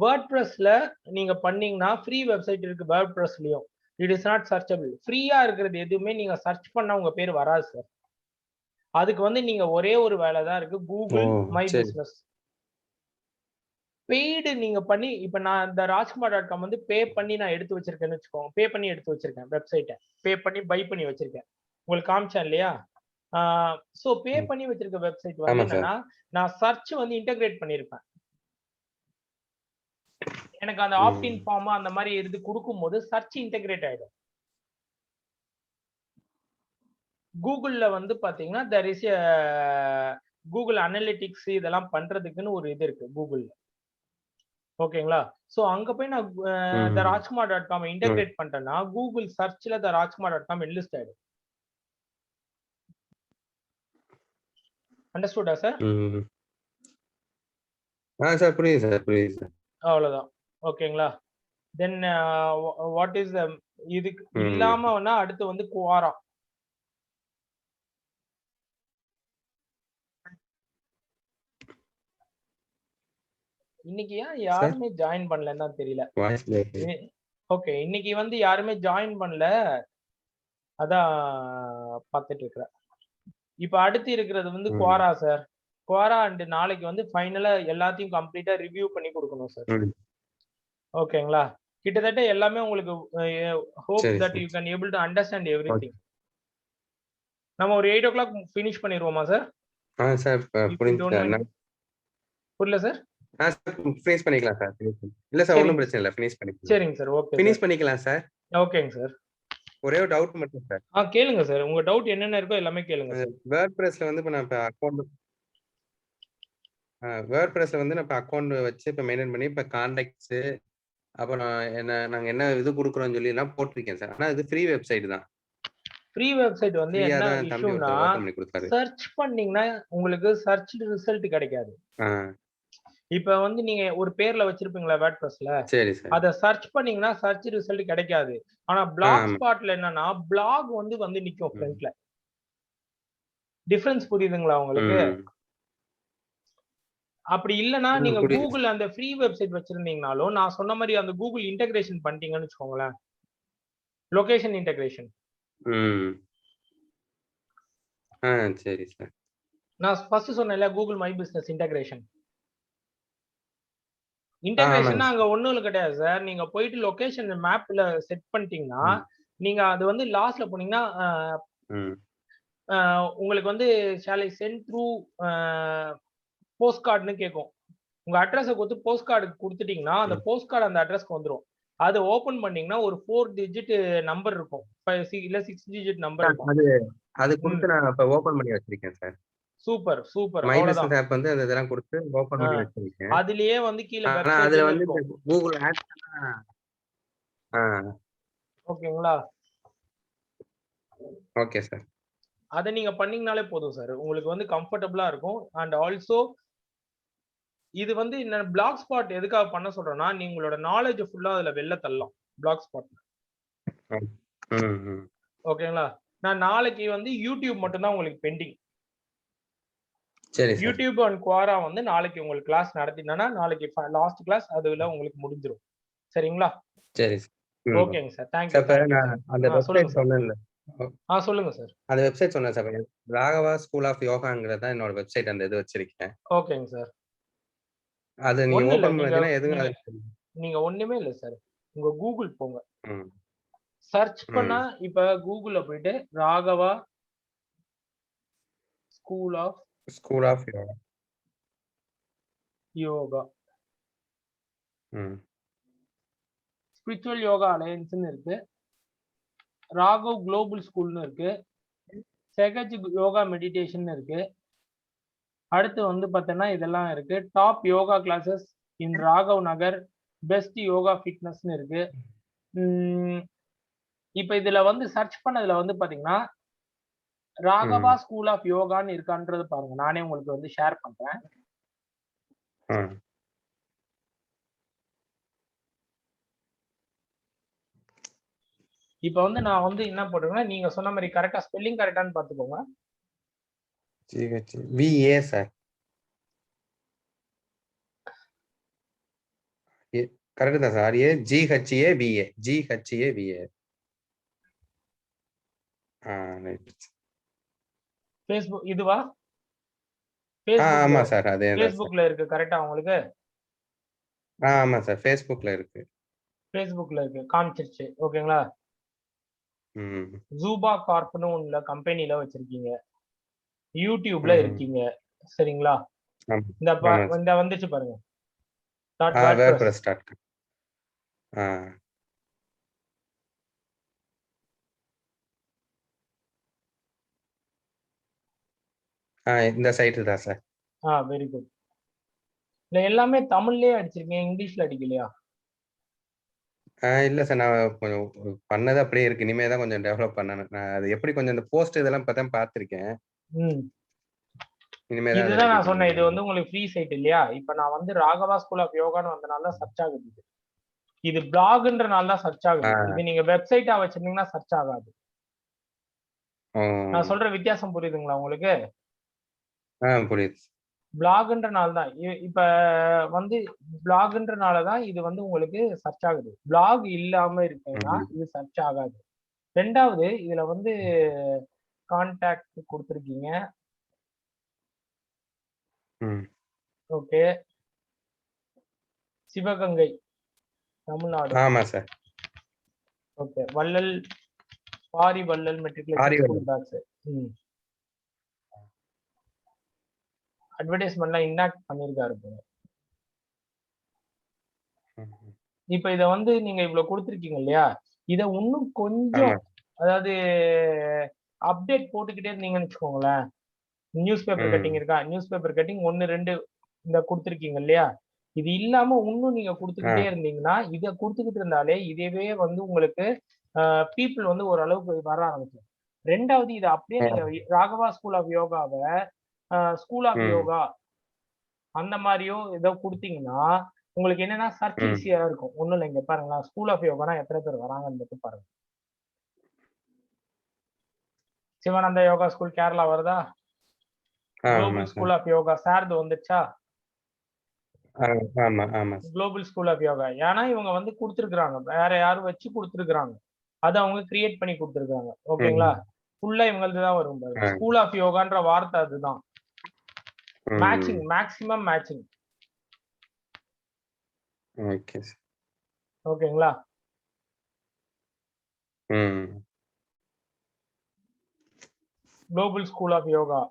S2: வேர்ட்பிரஸ்ல நீங்க பண்ணீங்கன்னா ஃப்ரீ வெப்சைட் இருக்கு வேர்ட்பிரஸ்லயும், இட் இஸ் நாட் சர்ச்சபிள். ஃப்ரீயா இருக்கிறது எதுவுமே நீங்க சர்ச் பண்ணா உங்க பேர் வராது சார். அதுக்கு வந்து நீங்க ஒரே ஒரு வேலை தான் இருக்கு, கூகுள் மை பிசினஸ். பெய்டு நீங்க பண்ணி, இப்ப நான் இந்த ராஜ்குமார்.com வந்து பே பண்ணி நான் எடுத்து வச்சிருக்கேன்னு வச்சுக்கோங்க. பே பண்ணி எடுத்து வச்சிருக்கேன் வெப்சைட்டை, பே பண்ணி பை பண்ணி வச்சிருக்கேன். உங்களுக்கு காமிச்சேன் இல்லையா? சோ பே பண்ணி வச்சிருக்க வெப்சைட் வந்து என்னன்னா நான் சர்ச் வந்து இன்டகிரேட் பண்ணிருப்பேன். எனக்கு அந்த ஆப்டின் ஃபார்ம் அந்த மாதிரி எடுத்து கொடுக்கும் போது சர்ச் இன்டகிரேட் ஆயிடும். கூகுள்ல வந்து பாத்தீங்கன்னா there is a Google analytics இதெல்லாம் பண்றதுக்குன்னு ஒரு இது இருக்கு கூகுள்ல. ஓகேங்களா? சோ அங்க போய் நான் the rajkumar.com இன்டகிரேட் பண்ணிட்டேன்னா கூகுள் சர்ச்ல the rajkumar.com லிஸ்ட் ஆயிடும். அண்டர்ஸ்டுடா சார்?
S3: சார் புரியுது சார், புரியுது சார்.
S2: அவ்வளவுதான். ஓகேங்களா? தென் வாட் இஸ் இதுக்கு இல்லாம வேணா அடுத்து வந்து குவாரா. இன்னைக்கு யாருமே ஜாயின் பண்ணலன்னு தான் தெரியல. ஓகே, இன்னைக்கு வந்து யாருமே ஜாயின் பண்ணல, அதான் பார்த்துட்டு இருக்கிறேன். இப்ப அடுத்து இருக்கிறது வந்து குவாரா சார். குவாரா அண்ட் நாளைக்கு வந்து ஃபைனலா எல்லாத்தையும் கம்ப்ளீட்டா ரிவ்யூ பண்ணி கொடுக்கணும் சார். ஓகேங்களா? கிட்டத்தட்ட எல்லாமே உங்களுக்கு hope that you can able to understand everything. நம்ம ஒரு 8 o'clock finish பண்ணிடுவோமா சார்?
S3: சார்
S2: புரியல சார்?
S3: ஃபினிஷ் பண்ணிக்கலாம் சார். இல்ல சார், ஒன்றும் பிரச்சனை இல்லை, ஃபினிஷ் பண்ணிக்கலாம்.
S2: சரிங்க சார், ஓகே
S3: ஃபினிஷ் பண்ணிக்கலாம் சார்.
S2: ஓகேங்க சார்.
S3: ஒரே ஒரு டவுட் மட்டும் சார்.
S2: கேளுங்க சார், உங்க டவுட் என்னென்ன இருக்கோ எல்லாமே கேளுங்க சார்.
S3: வேர்ட்பிரஸ்ல வந்து இப்போ நான் இப்போ அக்கௌண்ட் வேர்ட்பிரஸ்ல வந்து நான் இப்போ அக்கௌண்ட் வச்சு இப்போ மெயின்டைன் பண்ணி இப்போ கான்டாக்ட்ஸ் அப்புறம் நாங்கள் என்ன இது கொடுக்குறோம்னு சொல்லி எல்லாம் போட்டிருக்கேன் சார். ஆனால் இது ஃப்ரீ வெப்சைட் தான்.
S2: ஃப்ரீ வெப்சைட் வந்து என்ன இஷ்யூனா சர்ச் பண்ணீங்கன்னா உங்களுக்கு சர்ச் ரிசல்ட் கிடைக்காது. இப்ப வந்து நீங்க ஒரு பேர்ல வச்சிருப்பீங்களா வேர்ட்பிரஸ்ல,
S3: சரி சார்,
S2: அத சர்ச் பண்ணீங்கன்னா சர்ச் ரிசல்ட் கிடைக்காது. ஆனா பிளாக் ஸ்பாட்ல என்னன்னா பிளாக் வந்து நிக்கும் ஃப்ரண்ட்ல. டிஃபரன்ஸ் புரியுதுங்களா உங்களுக்கு? அப்படி இல்லனா நீங்க கூகுள் அந்த ஃப்ரீ வெப்சைட் வச்சிருந்தீங்கனாலும் நான் சொன்ன மாதிரி அந்த கூகுள் இன்டகிரேஷன் பண்ணிட்டீங்கன்னு வச்சுக்கோங்களேன், லொகேஷன் இன்டகிரேஷன்.
S3: சரி சார்.
S2: நான் ஃபர்ஸ்ட் சொன்னேன்ல Google my business integration. Integration அங்க ஒண்ணும் கிடையாது சார். நீங்க போயிட்டு லொகேஷன் மேப்ல செட் பண்ணிட்டீங்கன்னா நீங்க அது வந்து லாஸ்ட்ல போனீங்கன்னா உங்களுக்கு வந்து shall I send through post கார்டுன்னு கேட்கும். உங்க அட்ரஸை கொடுத்து போஸ்ட் கார்டு கொடுத்துட்டீங்கன்னா அந்த போஸ்ட் கார்டு அந்த அட்ரஸ்க்கு வந்துடும். அது ஓபன் பண்ணீங்கன்னா ஒரு 4 டிஜிட் நம்பர் இருக்கும், இல்ல 6 டிஜிட் நம்பர் இருக்கும்.
S3: அது கொடுத்து நான் இப்ப ஓபன் பண்ணி வச்சிருக்கேன் sir.
S2: Super super.
S3: My business app வந்து அதெல்லாம் கொடுத்து ஓபன் பண்ணி வச்சிருக்கேன்.
S2: அதுலயே வந்து கீழ
S3: வெப்சைட் அதுல வந்து கூகுள் ஆட்ஸ்
S2: ஓகேங்களா?
S3: Okay sir.
S2: அதை நீங்க பண்ணீங்கனாலே போதும் சார். உங்களுக்கு வந்து கம்ஃபர்டபுளா இருக்கும். அண்ட் ஆல்சோ இது வந்து பிளாக் ஸ்பாட் எதுக்காக பண்ண சொல்றேன்னா, நீங்களோட நாலேஜ் ஃபுல்லா அதுல வெளில தள்ளலாம் பிளாக் ஸ்பாட்ல. ஓகேங்களா? நான் நாளைக்கு வந்து யூடியூப் மட்டும் தான் உங்களுக்கு பெண்டிங்.
S3: சரி சார்.
S2: யூடியூப் அண்ட் குவாரா வந்து நாளைக்கு உங்களுக்கு கிளாஸ் நடத்தினா நாளைக்கு லாஸ்ட் கிளாஸ் அதுல உங்களுக்கு முடிஞ்சிரும். சரிங்களா?
S3: சரி சார்.
S2: ஓகேங்க சார். Thank you.
S3: நான் அந்த வெப்சைட் சொன்னேன்ல.
S2: சொல்லுங்க சார்.
S3: அந்த வெப்சைட் சொன்னேன் சார். ராகவா ஸ்கூல் ஆஃப் யோகாங்கிறது தான் என்னோட வெப்சைட். அந்த இது வச்சிருக்கேன்.
S2: ஓகேங்க சார்.
S3: அது நீங்க ஓபன் பண்ணீங்கன்னா எதுவும்
S2: நீங்க ஒண்ணுமே இல்ல சார். உங்க கூகுள் போங்க. சர்ச் பண்ணா இப்ப கூகுள்ல போயிட்டு Raghava school of yoga spiritual yoga அலையன்ஸ்னு இருக்கு. ராகவ் குளோபல் ஸ்கூல்னு இருக்கு. செகஜ் யோகா மெடிடேஷன் இருக்கு. அடுத்து வந்து பார்த்தீங்கன்னா இதெல்லாம் இருக்கு. Top yoga classes in Raghav Nagar, best yoga ஃபிட்னஸ்னு இருக்கு. இப்ப இதுல வந்து சர்ச் பண்ணதுல வந்து பாத்தீங்கன்னா ராகவா ஸ்கூல் ஆஃப் யோகான்னு இருக்கான்றது பாருங்க. நானே உங்களுக்கு வந்து ஷேர் பண்றேன். இப்ப வந்து நான் வந்து என்ன போடுறேன்னா, நீங்க சொன்ன மாதிரி கரெக்டா ஸ்பெல்லிங் கரெக்டான்னு பாத்துக்கோங்க.
S3: VA sir. கரெக்ட் தான் சார். GHAVA. GHAVA.
S2: Facebook இதுவா?
S3: ஆமா சார். அதே தான்.
S2: Facebookல இருக்கு கரெக்ட்டா உங்களுக்கு?
S3: ஆமா சார். Facebookல இருக்கு.
S2: Facebookல இருக்கு. காமிச்சிருச்சு. ஓகேங்களா? ஜூபா கார்ப்னு ஒண்ணுல கம்பெனில வச்சிருக்கீங்க. யூடியூப்ல இருக்கீங்க. சரிங்களா? இந்த வந்துச்சு பாருங்க.
S3: WordPress.com. இந்த சைட் தான் சார்.
S2: Very good. இல்ல எல்லாமே தமிழ்லயே அடிச்சிருக்கீங்க, இங்கிலீஷ்ல அடிக்கலையா?
S3: இல்ல சார். நான் கொஞ்சம் பண்ணது அப்படியே இருக்கு. இனிமே தான் கொஞ்சம் டெவலப் பண்ணணும். நான் அது எப்படி கொஞ்சம் இந்த போஸ்ட் இதெல்லாம் இப்பதான் பார்த்திருக்கேன். இனிமே தான்
S2: இதுதான் நான் சொன்னேன். இது வந்து உங்களுக்கு ஃப்ரீ சைட் இல்லையா? இப்ப நான் வந்து ராகவா ஸ்கூல் ஆஃப் யோகான்னு வந்தனால தான் சர்ச் ஆகுது. இது பிளாக்ன்றனால தான் சர்ச் ஆகுது. இது நீங்க வெப்சைட்டா வச்சிருந்தீங்கன்னா சர்ச் ஆகாது. நான் சொல்ற வித்தியாசம் புரியுதுங்களா உங்களுக்கு?
S3: புரியுது.
S2: பிளாக்ன்றனால தான் இப்ப வந்து பிளாக்ன்றனால தான் இது வந்து உங்களுக்கு சர்ச் ஆகுது. பிளாக் இல்லாம இருக்குன்னா இது சர்ச் ஆகாது. ரெண்டாவது இதுல வந்து கான்டாக்ட் கொடுத்திருக்கீங்க. ஓகே. சிவகங்கை தமிழ்நாடு.
S3: ஆமா சார்.
S2: ஓகே. வள்ளல் பாரி வள்ளல் மெட்ரிகுலேஷன் ஸ்கூல் பேட்ச். அட்வர்டைஸ்மென்ட்லாம் இன்னாக்ட் பண்ணிருக்காரு. இப்ப இத வந்து நீங்க இவ்வளவு கொடுத்திருக்கீங்க இல்லையா? இத இன்னும் கொஞ்சம் அதாவது அப்டேட் போட்டுக்கிட்டே இருந்தீங்கன்னு வச்சுக்கோங்களேன். நியூஸ் பேப்பர் கட்டிங் இருக்கா? நியூஸ் பேப்பர் கட்டிங் 1, 2 இந்த கொடுத்திருக்கீங்க இல்லையா? இது இல்லாம இன்னும் நீங்க கொடுத்துக்கிட்டே இருந்தீங்கன்னா, இத கொடுத்துக்கிட்டு இருந்தாலே இதுவே வந்து உங்களுக்கு பீப்புள் வந்து ஓரளவுக்கு வர ஆரம்பிக்கும். ரெண்டாவது இதை அப்படியே நீங்க ராகவா ஸ்கூல் ஆஃப் யோகாவை ஸ்கூல் ஆஃப் யோகா அந்த மாதிரியோ ஏதோ கொடுத்தீங்கன்னா உங்களுக்கு என்னன்னா சர்ச் ஈஸியா இருக்கும். ஒண்ணும் இல்லை, இங்க பாருங்களா ஸ்கூல் ஆஃப் யோகானா எத்தனை பேர் வராங்கன்னு மட்டும் பாருங்க. சிவானந்தா யோகா ஸ்கூல் கேரளா வருதா? குளோபல் ஸ்கூல் ஆஃப் யோகா சார்து வந்துச்சா? Global school of yoga. ஏன்னா இவங்க வந்து கொடுத்துருக்காங்க, வேற யாரும் வச்சு கொடுத்துருக்காங்க, அதை அவங்க கிரியேட் பண்ணி கொடுத்துருக்காங்க. ஓகேங்களா? ஃபுல்லா இவங்களுக்கு தான் வரும். ஸ்கூல் ஆஃப் யோகான்ற வார்த்தை அதுதான். Matching, maximum matching. ஓகேங்களா? குளோபல் ஸ்கூல் ஆஃப் யோகா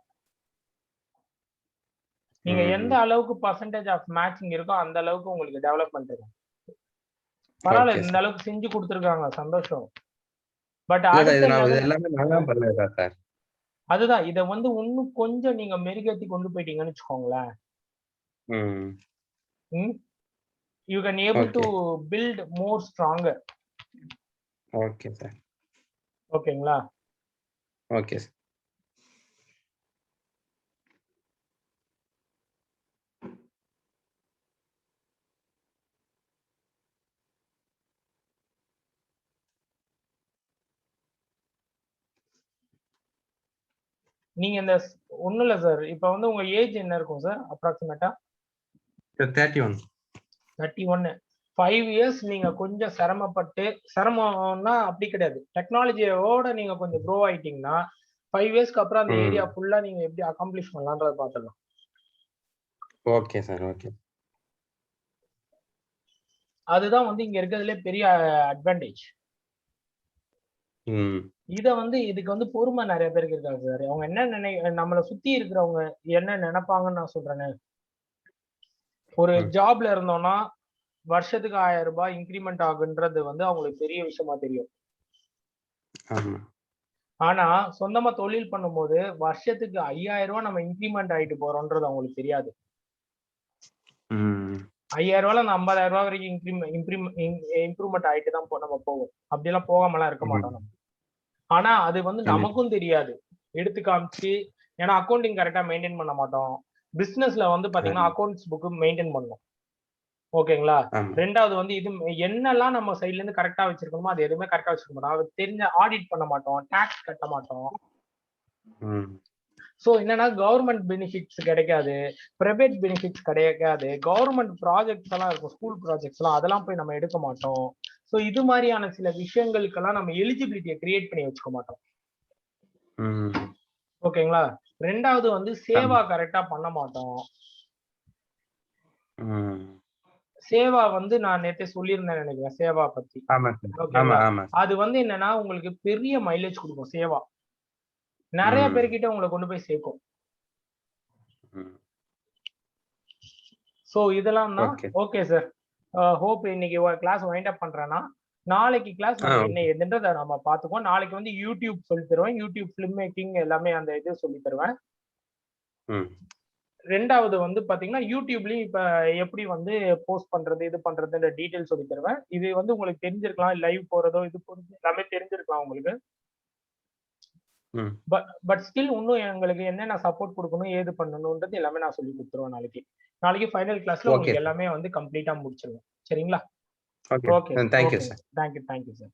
S2: நீங்க எந்த அளவுக்கு பர்சன்டேஜ் ஆஃப் மேட்சிங் இருக்கோ அந்த அளவுக்கு உங்களுக்கு டெவலப்மெண்ட் இருக்கும். பரவாயில்ல, இந்த அளவுக்கு செஞ்சு கொடுத்துருக்காங்க, சந்தோஷம். பட் அதுதான் இத வந்து இன்னும் கொஞ்சம் நீங்க மெருகேத்தி கொண்டு போயிட்டீங்கன்னு வச்சுக்கோங்களேன். You can able to build more stronger.
S3: Okay sir.
S2: ஓகேங்களா?
S3: Okay sir.
S2: நீங்க இந்த ஒண்ணும் இல்ல சார். இப்ப வந்து உங்க ஏஜ் என்ன இருக்கும் சார் அப்ராக்சிமேட்டா?
S3: 31.
S2: 31. 5 இயர்ஸ் நீங்க கொஞ்சம் சிரமம்னா அப்படி கிடையாது. டெக்னாலஜியோட நீங்க கொஞ்சம் க்ரோ ஆயிட்டீங்கன்னா 5 இயர்ஸ்க்கு அப்புறம் அந்த ஏரியா ஃபுல்லா நீங்க எப்படி அக்காம்ப்ளிஷ் பண்ணலாம்ன்றத பாத்துடலாம்.
S3: Okay sir. ஓகே.
S2: அதுதான் வந்து இங்க இருக்கிறதுல பெரிய அட்வான்டேஜ். இத வந்து இதுக்கு வந்து பொறுமை நிறைய பேருக்கு இருக்காங்க சார். அவங்க என்ன நம்மளை சுத்தி இருக்கிறவங்க என்ன நினைப்பாங்கன்னு நான் சொல்றேன்னு. ஒரு ஜாப்ல இருந்தோம்னா வருஷத்துக்கு 1000 ரூபாய் இன்கிரிமெண்ட் ஆகுன்றது வந்து அவங்களுக்கு பெரிய விஷயமா தெரியும். ஆனா சொந்தமா தொழில் பண்ணும்போது வருஷத்துக்கு 5000 ரூபாய் நம்ம இன்கிரிமெண்ட் ஆயிட்டு போறோம்ன்றது அவங்களுக்கு தெரியாது. 5000 ரூபாய்ல அந்த 50000 ரூபாய் வரைக்கும் இம்ப்ரூவ்மெண்ட் ஆயிட்டு தான் நம்ம போவோம். அப்படியெல்லாம் போகாமலாம் இருக்க மாட்டோம் நம்ம. ஆனா அது வந்து நமக்கும் தெரியாது. எடுத்து காமிச்சு, ஏன்னா அக்கௌண்டிங் கரெக்டா மெயின்டைன் பண்ண மாட்டோம். பிசினஸ்ல வந்து பாத்தீங்கன்னா அக்கௌண்ட்ஸ் புக் மெயின்டைன் பண்ணணும். ஓகேங்களா? ரெண்டாவது வந்து இது என்னெல்லாம் நம்ம சைட்ல இருந்து கரெக்டா வச்சிருக்கணுமோ அது எதுவுமே கரெக்டா வச்சிருக்க மாட்டோம். அது தெரிஞ்ச ஆடிட் பண்ண மாட்டோம், டாக்ஸ் கட்ட மாட்டோம். சோ என்னன்னா கவர்மெண்ட் பெனிஃபிட்ஸ் கிடைக்காது, பிரைவேட் பெனிஃபிட்ஸ் கிடைக்காது. கவர்மெண்ட் ப்ராஜெக்ட்ஸ் எல்லாம் இருக்கும், ஸ்கூல் ப்ராஜெக்ட்ஸ் எல்லாம், அதெல்லாம் போய் நம்ம எடுக்க மாட்டோம். சோ இது மாதிரியான சில விஷயங்களுக்கெல்லாம் நம்ம எலிஜிபிலிட்டியை கிரியேட் பண்ணி வச்சுக்க மாட்டோம். ஓகேங்களா? ரெண்டாவது வந்து சேவா கரெக்டா பண்ண மாட்டோம். சேவா வந்து நான் நேத்தே சொல்லியிருந்தேன் நினைக்கிறேன் சேவா பத்தி. அது வந்து என்னன்னா உங்களுக்கு பெரிய மைலேஜ் கொடுக்கும் சேவா. நிறைய பேர்கிட்ட உங்களை கொண்டு போய் சேர்க்கும். சோ இதெல்லாம் தான். Okay sir. ஹோப் இன்னைக்கு கிளாஸ் வைண்ட் அப் பண்றேன்னா நாளைக்கு கிளாஸ் நம்ம என்ன எதுன்றதை நம்ம பாத்துக்கோம். நாளைக்கு வந்து யூடியூப் சொல்லி தருவேன். யூடியூப் ஃபிலிம் மேக்கிங் எல்லாமே அந்த இது சொல்லி தருவேன். ரெண்டாவது வந்து பாத்தீங்கன்னா யூடியூப்லயும் இப்ப எப்படி வந்து போஸ்ட் பண்றது இது பண்றதுன்ற டீடைல் சொல்லி தருவேன். இது வந்து உங்களுக்கு தெரிஞ்சிருக்கலாம், லைவ் போறதோ இது போறது எல்லாமே தெரிஞ்சிருக்கலாம் உங்களுக்கு. பட் ஸ்டில் இன்னும் எங்களுக்கு என்னென்ன சப்போர்ட் கொடுக்கணும் ஏது பண்ணணும்ன்றது எல்லாமே நான் சொல்லி கொடுத்துருவேன் நாளைக்கு. நாளைக்கு ஃபைனல் கிளாஸ்ல உங்களுக்கு எல்லாமே வந்து கம்ப்ளீட்டா முடிச்சிருவேன். சரிங்களா? ஓகே. Thank you sir.